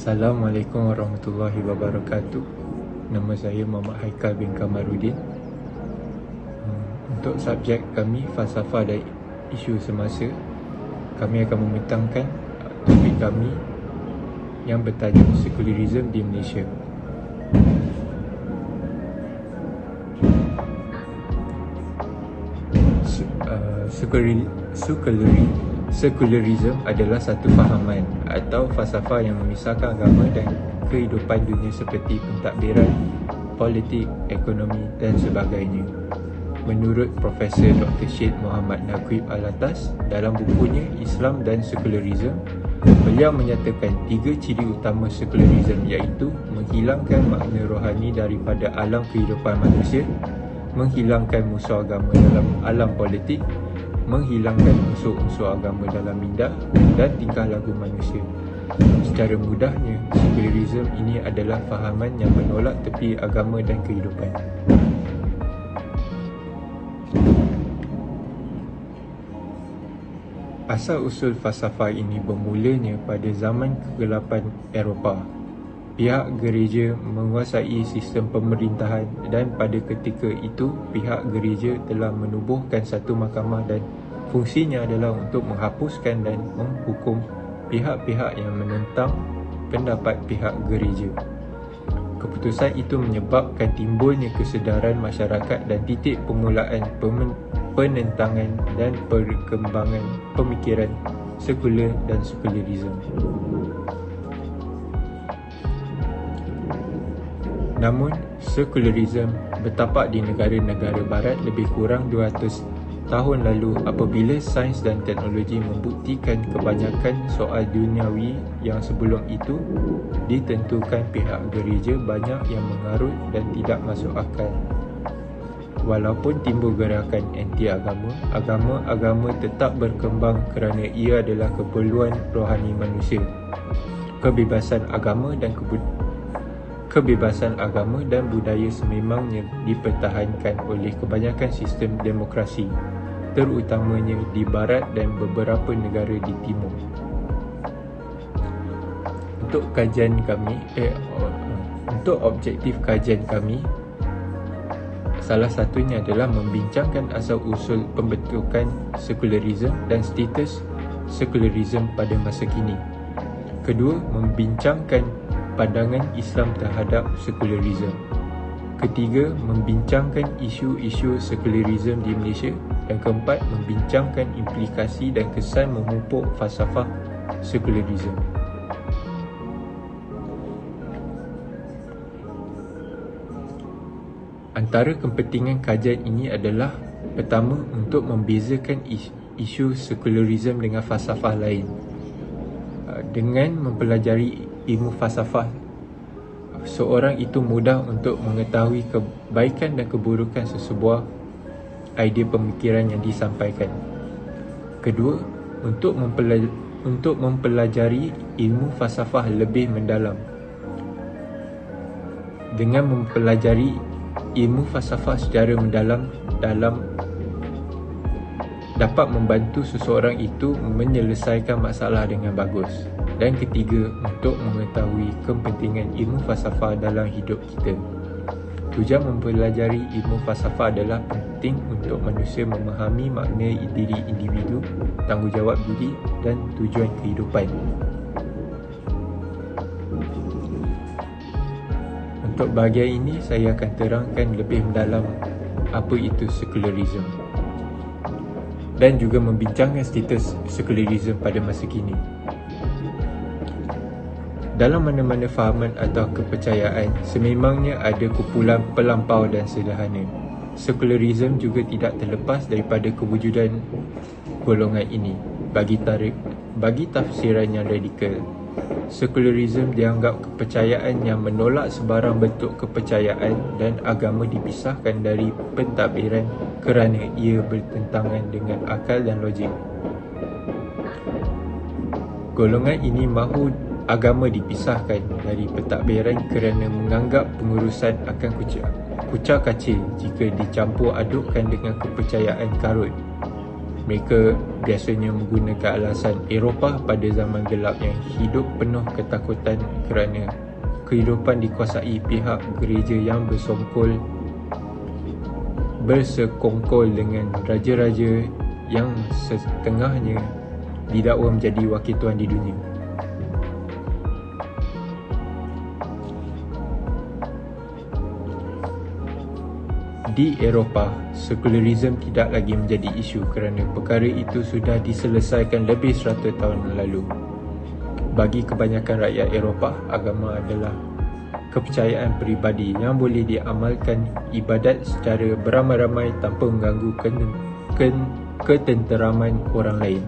Assalamualaikum warahmatullahi wabarakatuh. Nama saya Muhammad Haikal bin Kamarudin. Untuk subjek kami, falsafah dan isu semasa, kami akan membentangkan topik kami yang bertajuk sekularisme di Malaysia. Sekularisme adalah satu fahaman atau falsafah yang memisahkan agama dan kehidupan dunia seperti pentadbiran, politik, ekonomi dan sebagainya. Menurut Profesor Dr. Syed Muhammad Naqib Alatas dalam bukunya Islam dan Sekularisme, beliau menyatakan 3 ciri utama sekularisme, iaitu menghilangkan makna rohani daripada alam kehidupan manusia, menghilangkan musuh agama dalam alam politik, menghilangkan unsur-unsur agama dalam minda dan tingkah laku manusia. Secara mudahnya, sekularisme ini adalah fahaman yang menolak tepi agama dan kehidupan. Asal-usul falsafah ini bermulanya pada zaman kegelapan Eropah. Pihak gereja menguasai sistem pemerintahan dan pada ketika itu pihak gereja telah menubuhkan satu mahkamah dan fungsinya adalah untuk menghapuskan dan menghukum pihak-pihak yang menentang pendapat pihak gereja. Keputusan itu menyebabkan timbulnya kesedaran masyarakat dan titik permulaan penentangan dan perkembangan pemikiran sekular dan sekularisme. Namun, sekularisme bertapak di negara-negara barat lebih kurang 200 tahun lalu apabila sains dan teknologi membuktikan kebanyakan soal duniawi yang sebelum itu ditentukan pihak gereja banyak yang mengarut dan tidak masuk akal. Walaupun timbul gerakan anti-agama, agama tetap berkembang kerana ia adalah keperluan rohani manusia. Kebebasan agama dan budaya sememangnya dipertahankan oleh kebanyakan sistem demokrasi, terutamanya di barat dan beberapa negara di timur. Untuk objektif kajian kami, salah satunya adalah membincangkan asal-usul pembentukan sekularisme dan status sekularisme pada masa kini. Kedua, membincangkan pandangan Islam terhadap sekularisme. Ketiga, membincangkan isu-isu sekularisme di Malaysia. Dan keempat, membincangkan implikasi dan kesan memupuk falsafah sekularisme. Antara kepentingan kajian ini adalah: pertama, untuk membezakan isu sekularisme dengan falsafah lain. Dengan mempelajari ilmu falsafah, seorang itu mudah untuk mengetahui kebaikan dan keburukan sesebuah idea pemikiran yang disampaikan. Kedua, untuk mempelajari ilmu falsafah lebih mendalam. Dengan mempelajari ilmu falsafah secara mendalam dapat membantu seseorang itu menyelesaikan masalah dengan bagus. Dan ketiga, untuk mengetahui kepentingan ilmu falsafah dalam hidup kita. Tujuan mempelajari ilmu falsafah adalah penting untuk manusia memahami makna diri individu, tanggungjawab diri dan tujuan kehidupan. Untuk bahagian ini, saya akan terangkan lebih mendalam apa itu sekularisme dan juga membincangkan status sekularisme pada masa kini. Dalam mana-mana fahaman atau kepercayaan, sememangnya ada kumpulan pelampau dan sederhana. Sekularisme juga tidak terlepas daripada kewujudan golongan ini. Bagi tafsiran yang radikal, sekularisme dianggap kepercayaan yang menolak sebarang bentuk kepercayaan dan agama dipisahkan dari pentadbiran kerana ia bertentangan dengan akal dan logik. Golongan ini mahu agama dipisahkan dari pentadbiran kerana menganggap pengurusan akan kucak kacir jika dicampur adukkan dengan kepercayaan karut. Mereka biasanya menggunakan alasan Eropah pada zaman gelap yang hidup penuh ketakutan kerana kehidupan dikuasai pihak gereja yang bersekongkol dengan raja-raja yang setengahnya didakwa menjadi wakil tuan di dunia. Di Eropah, sekularisme tidak lagi menjadi isu kerana perkara itu sudah diselesaikan lebih 100 tahun lalu. Bagi kebanyakan rakyat Eropah, agama adalah kepercayaan peribadi yang boleh diamalkan ibadat secara beramai-ramai tanpa mengganggu ketenteraman orang lain.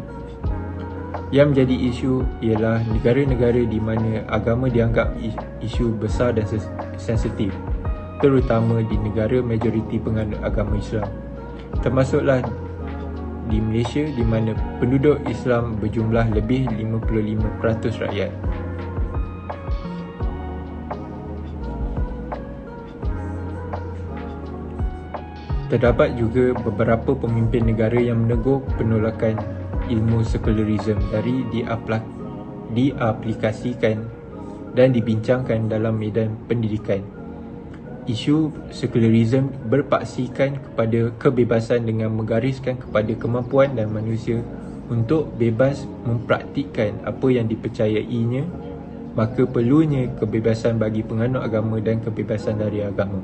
Yang menjadi isu ialah negara-negara di mana agama dianggap isu besar dan sensitif, terutama di negara majoriti penganut agama Islam. Termasuklah di Malaysia di mana penduduk Islam berjumlah lebih 55% rakyat. Terdapat juga beberapa pemimpin negara yang menegur penolakan ilmu sekularisme dari diaplikasikan dan dibincangkan dalam medan pendidikan. Isu sekularisme berpaksikan kepada kebebasan dengan menggariskan kepada kemampuan dan manusia untuk bebas mempraktikkan apa yang dipercayainya, maka perlunya kebebasan bagi penganut agama dan kebebasan dari agama.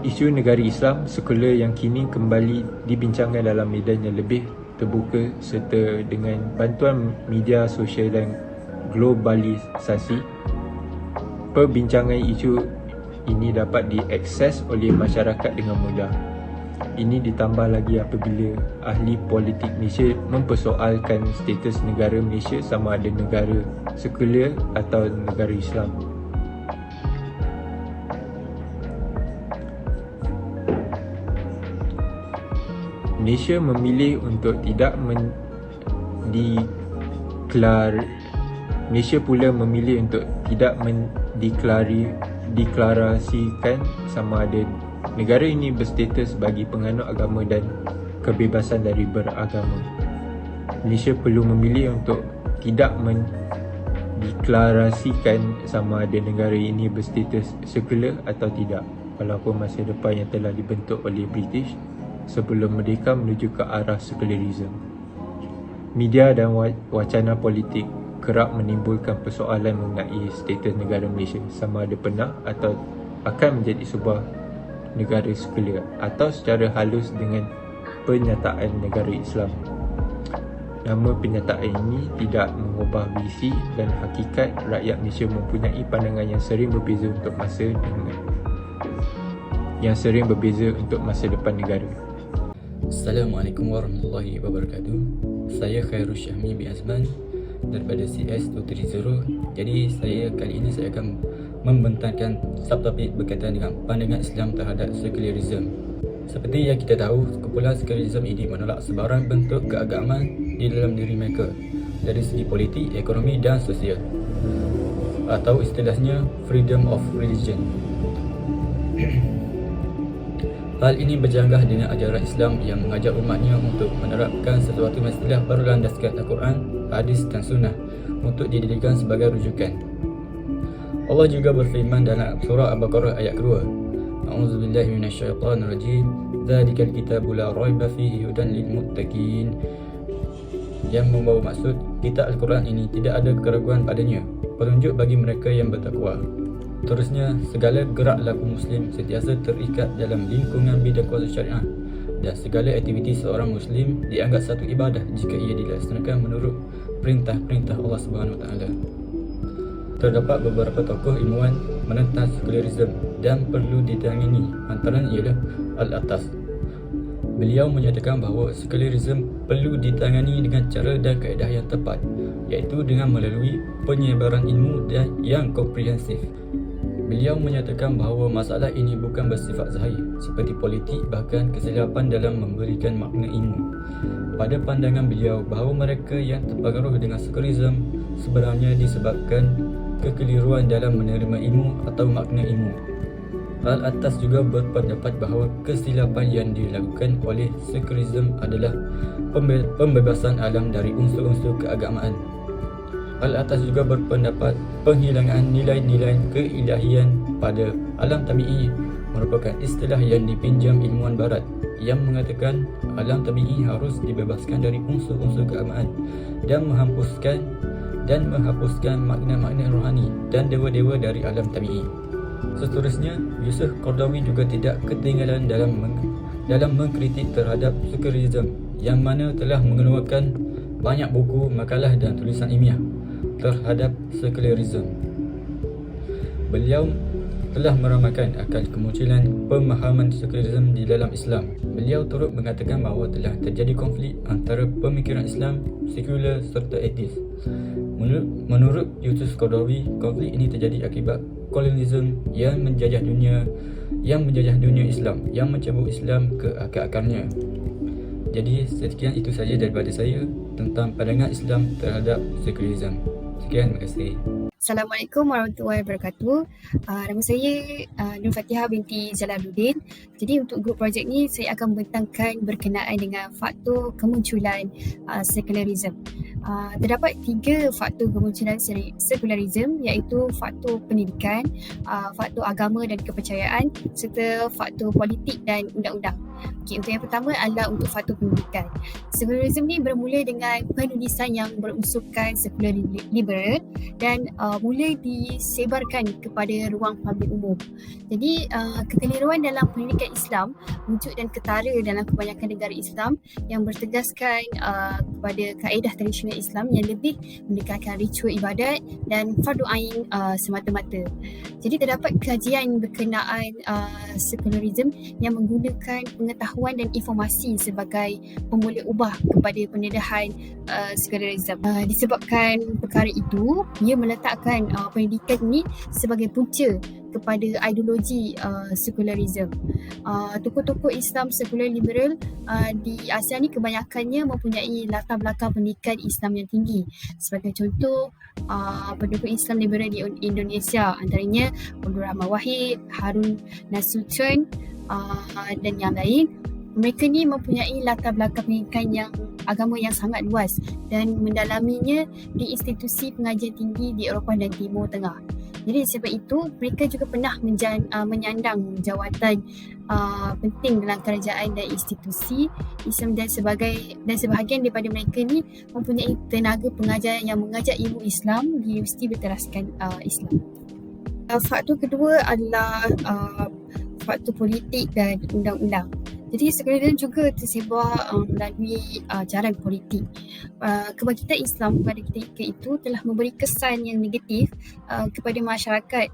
Isu negara Islam sekular yang kini kembali dibincangkan dalam medan yang lebih terbuka serta dengan bantuan media sosial dan globalisasi. Perbincangan isu ini dapat diakses oleh masyarakat dengan mudah. Ini ditambah lagi apabila ahli politik Malaysia mempersoalkan status negara Malaysia sama ada negara sekular atau negara Islam. Malaysia memilih untuk tidak Malaysia pula memilih untuk tidak deklarasikan sama ada negara ini berstatus bagi penganut agama dan kebebasan dari beragama. Malaysia perlu memilih untuk tidak mendeklarasikan sama ada negara ini berstatus sekular atau tidak, walaupun masa depan yang telah dibentuk oleh British sebelum merdeka menuju ke arah sekularisme. Media dan wacana politik kerap menimbulkan persoalan mengenai status negara Malaysia sama ada pernah atau akan menjadi sebuah negara sekular atau secara halus dengan penyataan negara Islam. Nama penyataan ini tidak mengubah visi dan hakikat rakyat Malaysia mempunyai pandangan yang sering berbeza untuk masa depan negara. Assalamualaikum warahmatullahi wabarakatuh. Saya Khairul Syahmi bin Azman daripada CS230. Jadi kali ini saya akan membentangkan subtopik berkaitan dengan pandangan Islam terhadap sekularisme. Seperti yang kita tahu, kumpulan sekularisme ini menolak sebarang bentuk keagamaan di dalam diri mereka dari segi politik, ekonomi dan sosial, atau istilahnya freedom of religion. Hal ini berjanggah dengan ajaran Islam yang mengajak umatnya untuk menerapkan sesuatu istilah berlandaskan Al-Quran, hadis dan sunnah untuk dijadikan sebagai rujukan. Allah juga berfirman dalam surah Al-Baqarah ayat kedua, A'udzubillahi minasyaitonirrajim, Dzalikal kitabu la raiba fihi hudan lil muttaqin, yang membawa maksud kitab Al-Quran ini tidak ada keraguan padanya, petunjuk bagi mereka yang bertakwa. Terusnya, segala gerak laku Muslim sentiasa terikat dalam lingkungan bidang kuasa syariah dan segala aktiviti seorang Muslim dianggap satu ibadah jika ia dilaksanakan menurut perintah-perintah Allah SWT. Terdapat beberapa tokoh ilmuwan menentang sekularisme dan perlu ditangani, antaranya ialah Al-Attas. Beliau menyatakan bahawa sekularisme perlu ditangani dengan cara dan kaedah yang tepat, iaitu dengan melalui penyebaran ilmu yang komprehensif. Beliau menyatakan bahawa masalah ini bukan bersifat zahir seperti politik, bahkan kesilapan dalam memberikan makna ilmu. Pada pandangan beliau, bahawa mereka yang terpengaruh dengan sekularisme sebenarnya disebabkan kekeliruan dalam menerima ilmu atau makna ilmu. Hal atas juga berpendapat bahawa kesilapan yang dilakukan oleh sekularisme adalah pembebasan alam dari unsur-unsur keagamaan. Hal atas juga berpendapat penghilangan nilai-nilai keilahian pada alam tabi'i merupakan istilah yang dipinjam ilmuwan barat yang mengatakan alam tabi'i harus dibebaskan dari unsur-unsur keagamaan dan menghapuskan makna-makna rohani dan dewa-dewa dari alam tabi'i. Seterusnya, Yusuf Qaradawi juga tidak ketinggalan dalam mengkritik terhadap sekularisme yang mana telah mengeluarkan banyak buku, makalah dan tulisan ilmiah terhadap sekularisme. Beliau telah meramalkan akan kemunculan pemahaman sekularisme di dalam Islam. Beliau turut mengatakan bahawa telah terjadi konflik antara pemikiran Islam, sekular serta etis. Menurut Yusuf Qaradawi, konflik ini terjadi akibat kolonialisme yang menjajah dunia Islam, yang mencabut Islam ke akar-akarnya. Jadi sekian itu saja daripada saya tentang pandangan Islam terhadap sekularisme. Sekian, terima kasih. Assalamualaikum warahmatullahi wabarakatuh. Nama saya Nur Fatihah binti Jalaluddin. Jadi untuk grup projek ni saya akan membentangkan berkenaan dengan faktor kemunculan sekularisme. Terdapat 3 faktor kemunculan sekularisme, iaitu faktor pendidikan, faktor agama dan kepercayaan serta faktor politik dan undang-undang. Okay, untuk yang pertama adalah untuk faktor pendidikan. Sekularisme ni bermula dengan penulisan yang berunsurkan sekular liberal dan mula disebarkan kepada ruang publik umum. Jadi kekeliruan dalam pendidikan Islam wujud dan ketara dalam kebanyakan negara Islam yang bertegaskan kepada kaedah tradisional Islam yang lebih menekankan ritual ibadat dan fardu ain semata-mata. Jadi terdapat kajian berkenaan sekularisme yang menggunakan pengetahuan dan informasi sebagai pemboleh ubah kepada pendedahan sekularisme. Disebabkan perkara itu, ia meletakkan pendidikan ini sebagai punca kepada ideologi sekularisme. Tokoh-tokoh Islam sekular liberal di Asia ni kebanyakannya mempunyai latar belakang pendidikan Islam yang tinggi. Sebagai contoh, penduduk Islam liberal di Indonesia antaranya Abdul Rahman Wahid, Harun Nasution dan yang lain. Mereka ni mempunyai latar belakang pendidikan yang agama yang sangat luas dan mendalaminya di institusi pengajian tinggi di Eropah dan Timur Tengah. Jadi sebab itu mereka juga pernah menyandang jawatan penting dalam kerajaan dan institusi Islam dan sebahagian daripada mereka ni mempunyai tenaga pengajar yang mengajar ilmu Islam di universiti berteraskan Islam. Faktor kedua adalah faktor politik dan undang-undang. Jadi sekularisme juga tersebar melalui jalan politik. Kebangkitan Islam pada ketika itu telah memberi kesan yang negatif kepada masyarakat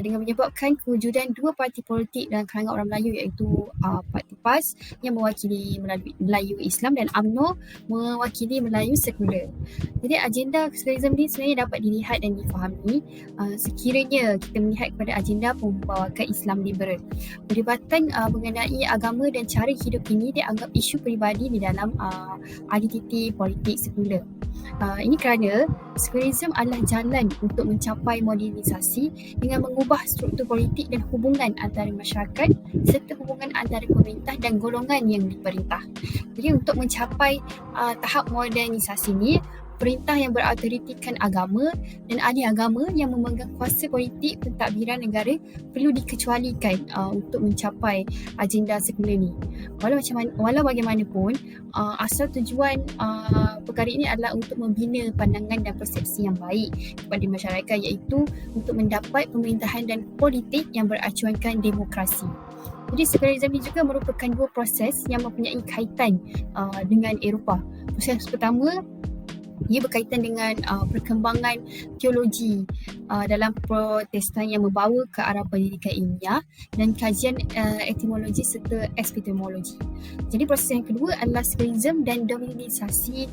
dengan menyebabkan kewujudan 2 parti politik dalam kalangan orang Melayu, iaitu Parti PAS yang mewakili Melayu Islam dan UMNO mewakili Melayu sekular. Jadi agenda sekularisme ni sebenarnya dapat dilihat dan difahami sekiranya kita melihat kepada agenda pembawakan Islam liberal. Perdebatan mengenai agama dan cara hidup ini dianggap isu peribadi di dalam identiti politik sekular. Ini kerana sekularisme adalah jalan untuk mencapai modernisasi dengan mengubah struktur politik dan hubungan antara masyarakat serta hubungan antara pemerintah dan golongan yang diperintah. Jadi untuk mencapai tahap modernisasi ini, perintah yang berautoritikan agama dan ahli agama yang memegang kuasa politik pentadbiran negara perlu dikecualikan untuk mencapai agenda sekular ini. Walau bagaimanapun, asal tujuan perkara ini adalah untuk membina pandangan dan persepsi yang baik kepada masyarakat, iaitu untuk mendapat pemerintahan dan politik yang beracuankan demokrasi. Jadi sekularisme ini juga merupakan 2 proses yang mempunyai kaitan dengan Eropah. Proses pertama, ia berkaitan dengan perkembangan teologi dalam Protestan yang membawa ke arah pendidikan ilmiah dan kajian etimologi serta epistemologi. Jadi proses yang kedua adalah sekularisme dan dominisasi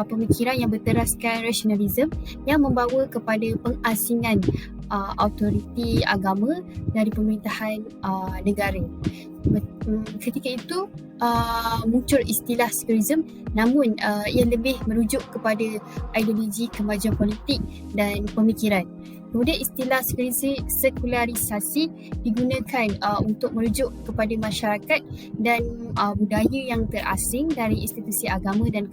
pemikiran yang berteraskan rasionalisme yang membawa kepada pengasingan autoriti agama dari pemerintahan negara. Ketika itu muncul istilah sekularisme, namun ia lebih merujuk kepada ideologi kemajuan politik dan pemikiran. Kemudian istilah sekularisasi digunakan untuk merujuk kepada masyarakat dan budaya yang terasing dari institusi agama dan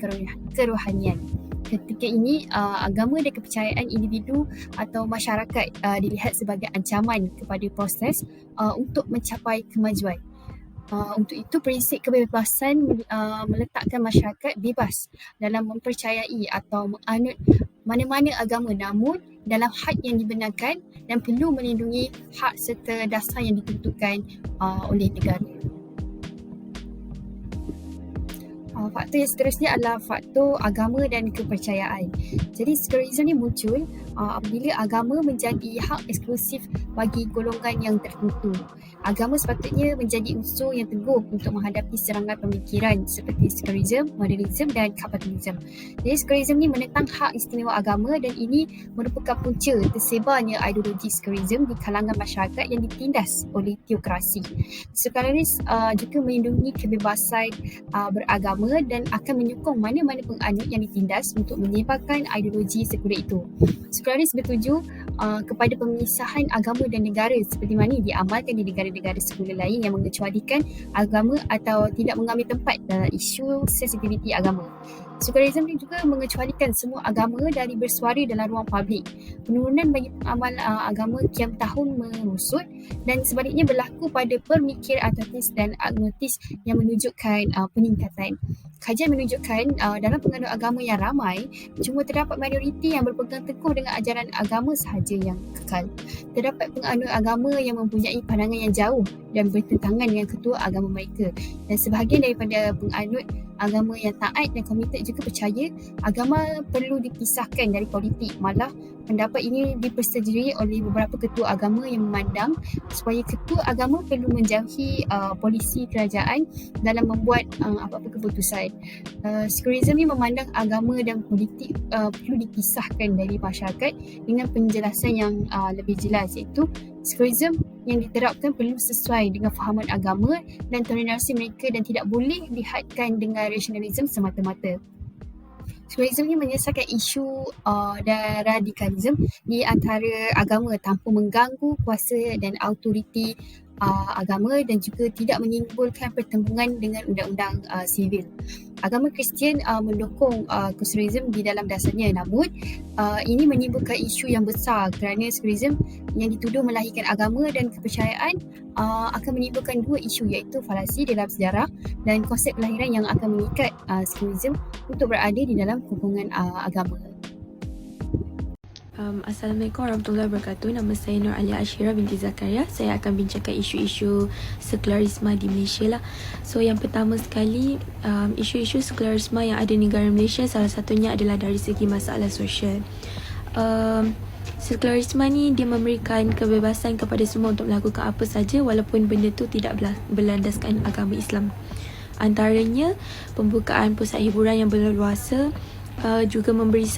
kerohanian. Ketika ini, agama dan kepercayaan individu atau masyarakat dilihat sebagai ancaman kepada proses untuk mencapai kemajuan. Untuk itu, prinsip kebebasan meletakkan masyarakat bebas dalam mempercayai atau menganut mana-mana agama, namun dalam had yang dibenarkan dan perlu melindungi hak serta dasar yang ditentukan oleh negara. Faktor yang seterusnya adalah faktor agama dan kepercayaan. Jadi sekularisme ni muncul apabila agama menjadi hak eksklusif bagi golongan yang tertentu. Agama sepatutnya menjadi unsur yang teguh untuk menghadapi serangan pemikiran seperti sekularisme, modernisme dan kapitalisme. Jadi sekularisme ni menentang hak istimewa agama dan ini merupakan punca tersebarnya ideologi sekularisme di kalangan masyarakat yang ditindas oleh teokrasi. Sekularis juga melindungi kebebasan beragama dan akan menyokong mana-mana penganut yang ditindas untuk menyebarkan ideologi sekular itu. Sekularis bertuju kepada pemisahan agama dan negara seperti mana diamalkan di negara-negara sekular lain yang mengecualikan agama atau tidak mengambil tempat dalam isu sensitiviti agama. Sekularisme juga mengecualikan semua agama dari bersuara dalam ruang publik. Penurunan bagi pengamal agama kiam tahun merosot dan sebaliknya berlaku pada pemikir ateis dan agnostis yang menunjukkan peningkatan. Kajian menunjukkan dalam penganut agama yang ramai, cuma terdapat minoriti yang berpegang teguh dengan ajaran agama sahaja yang kekal. Terdapat penganut agama yang mempunyai pandangan yang jauh dan bertentangan dengan ketua agama mereka. Dan sebahagian daripada penganut agama yang taat dan komited juga percaya agama perlu dipisahkan dari politik. Malah pendapat ini dipersetujui oleh beberapa ketua agama yang memandang supaya ketua agama perlu menjauhi polisi kerajaan dalam membuat apa-apa keputusan. Sekularisme ini memandang agama dan politik perlu dipisahkan dari masyarakat dengan penjelasan yang lebih jelas, iaitu sekularisme yang diterapkan perlu sesuai dengan fahaman agama dan toleransi mereka dan tidak boleh dihadkan dengan rasionalisme semata-mata. Sekularisme ini menyelesaikan isu dan radikalisme di antara agama tanpa mengganggu kuasa dan autoriti agama dan juga tidak menimbulkan pertembungan dengan undang-undang sivil. Agama Kristian mendukung sekularisme di dalam dasarnya, namun ini menimbulkan isu yang besar kerana sekularisme yang dituduh melahirkan agama dan kepercayaan akan menimbulkan dua isu, iaitu falasi dalam sejarah dan konsep kelahiran yang akan mengikat sekularisme untuk berada di dalam hubungan agama. Assalamualaikum warahmatullahi wabarakatuh. Nama saya Nur Alia Ashira binti Zakaria. Saya akan bincangkan isu-isu sekularisme di Malaysia lah. So yang pertama sekali, isu-isu sekularisme yang ada di negara Malaysia, salah satunya adalah dari segi masalah sosial. Sekularisme ni dia memberikan kebebasan kepada semua untuk melakukan apa saja walaupun benda tu tidak berlandaskan agama Islam. Antaranya pembukaan pusat hiburan yang berleluasa, juga memberi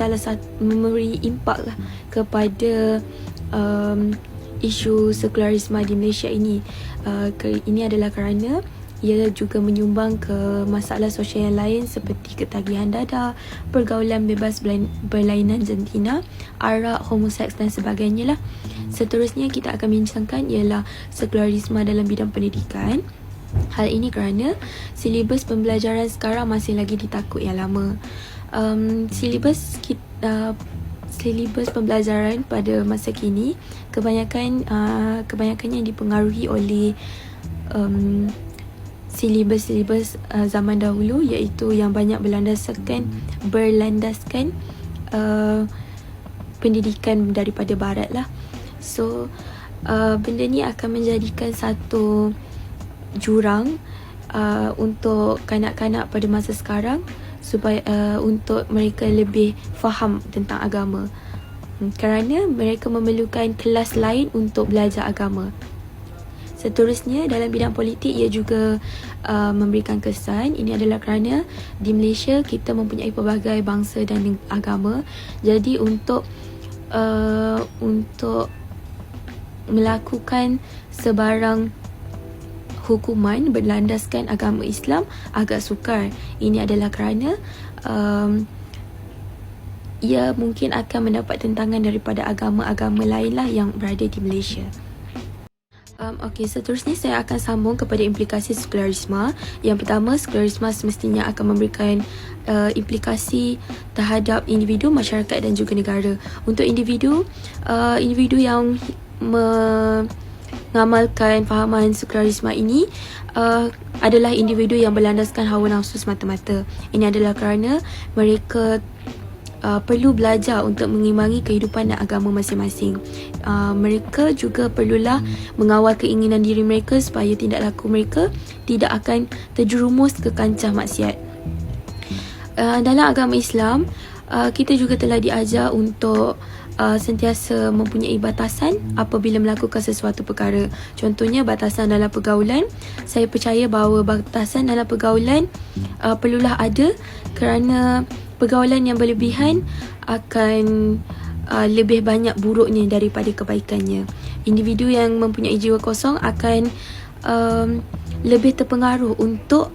impak lah kepada isu sekularisme di Malaysia ini. Ini adalah kerana ia juga menyumbang ke masalah sosial yang lain seperti ketagihan dadah, pergaulan bebas berlainan jantina, arak, homoseks dan sebagainya lah. Seterusnya kita akan bincangkan ialah sekularisme dalam bidang pendidikan. Hal ini kerana silibus pembelajaran sekarang masih lagi ditakut yang lama. Silibus pembelajaran pada masa kini kebanyakannya dipengaruhi oleh silibus zaman dahulu, iaitu yang banyak berlandaskan pendidikan daripada barat lah. So benda ni akan menjadikan satu jurang untuk kanak-kanak pada masa sekarang supaya untuk mereka lebih faham tentang agama, kerana mereka memerlukan kelas lain untuk belajar agama. Seterusnya dalam bidang politik ia juga memberikan kesan. Ini adalah kerana di Malaysia kita mempunyai pelbagai bangsa dan agama. Jadi untuk melakukan sebarang hukuman berlandaskan agama Islam agak sukar. Ini adalah kerana ia mungkin akan mendapat tentangan daripada agama-agama lain lah yang berada di Malaysia. Okey, seterusnya saya akan sambung kepada implikasi sekularisme. Yang pertama, sekularisme semestinya akan memberikan implikasi terhadap individu, masyarakat dan juga negara. Untuk individu yang mengamalkan fahaman sekularisme ini adalah individu yang berlandaskan hawa nafsu semata-mata. Ini adalah kerana mereka perlu belajar untuk mengimbangi kehidupan dan agama masing-masing. Mereka juga perlulah mengawal keinginan diri mereka supaya tindak laku mereka tidak akan terjerumus ke kancah maksiat. Dalam agama Islam, kita juga telah diajar untuk sentiasa mempunyai batasan apabila melakukan sesuatu perkara. Contohnya batasan dalam pergaulan. Saya percaya bahawa batasan dalam pergaulan perlulah ada, kerana pergaulan yang berlebihan akan lebih banyak buruknya daripada kebaikannya. Individu yang mempunyai jiwa kosong akan lebih terpengaruh untuk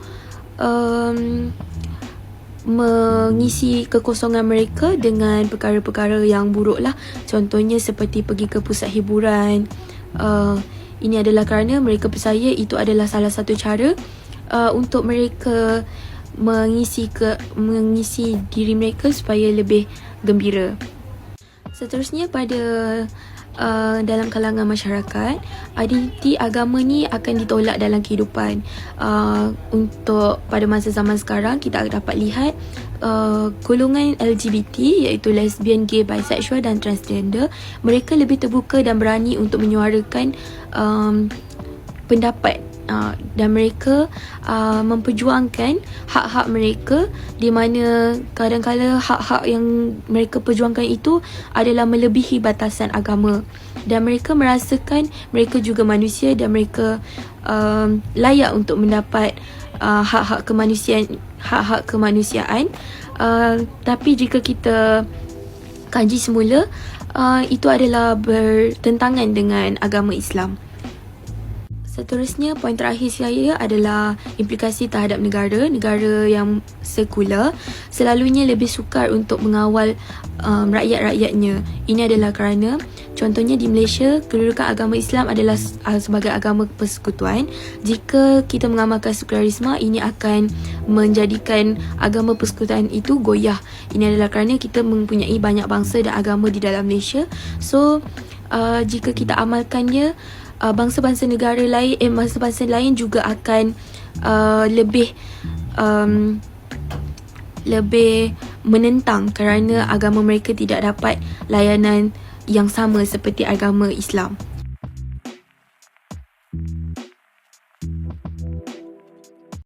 mengisi kekosongan mereka dengan perkara-perkara yang buruk lah. Contohnya seperti pergi ke pusat hiburan. Ini adalah kerana mereka percaya itu adalah salah satu cara untuk mereka mengisi diri mereka supaya lebih gembira. Seterusnya, pada dalam kalangan masyarakat, identiti agama ni akan ditolak dalam kehidupan. Untuk pada masa zaman sekarang, kita dapat lihat golongan LGBT, iaitu lesbian, gay, bisexual dan transgender, mereka lebih terbuka dan berani untuk menyuarakan pendapat dan mereka memperjuangkan hak-hak mereka, di mana kadang-kadang hak-hak yang mereka perjuangkan itu adalah melebihi batasan agama, dan mereka merasakan mereka juga manusia dan mereka layak untuk mendapat hak-hak kemanusiaan. Tapi jika kita kaji semula, itu adalah bertentangan dengan agama Islam. Seterusnya, poin terakhir saya adalah implikasi terhadap negara. Negara yang sekular selalunya lebih sukar untuk mengawal rakyat-rakyatnya. Ini adalah kerana, contohnya di Malaysia, kedudukan agama Islam adalah sebagai agama persekutuan. Jika kita mengamalkan sekularisme, ini akan menjadikan agama persekutuan itu goyah. Ini adalah kerana kita mempunyai banyak bangsa dan agama di dalam Malaysia. So, jika kita amalkannya, bangsa-bangsa negara lain, bangsa-bangsa lain juga akan lebih menentang kerana agama mereka tidak dapat layanan yang sama seperti agama Islam.